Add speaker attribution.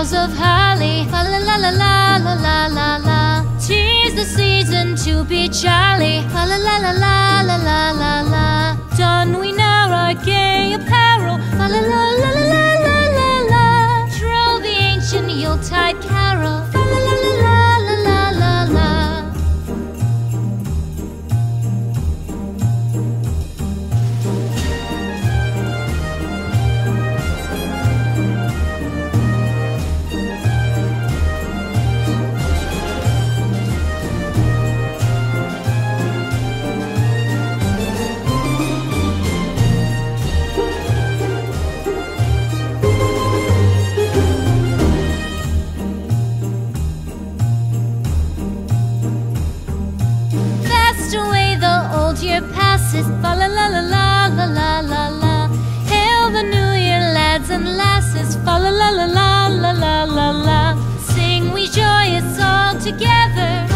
Speaker 1: boughs of holly. Fa la la la la la la la la. 'Tis the season to be jolly. Fa la la la la la la la la. Don we now our gay apparel. Fa la la la la la la la la. Troll the ancient Yuletide carol. Fa la la la la la la la la. Year passes, fa la la la la la la la la. Hail the new year, lads and lasses, fa la la la la la la la la. Sing we joyous all together.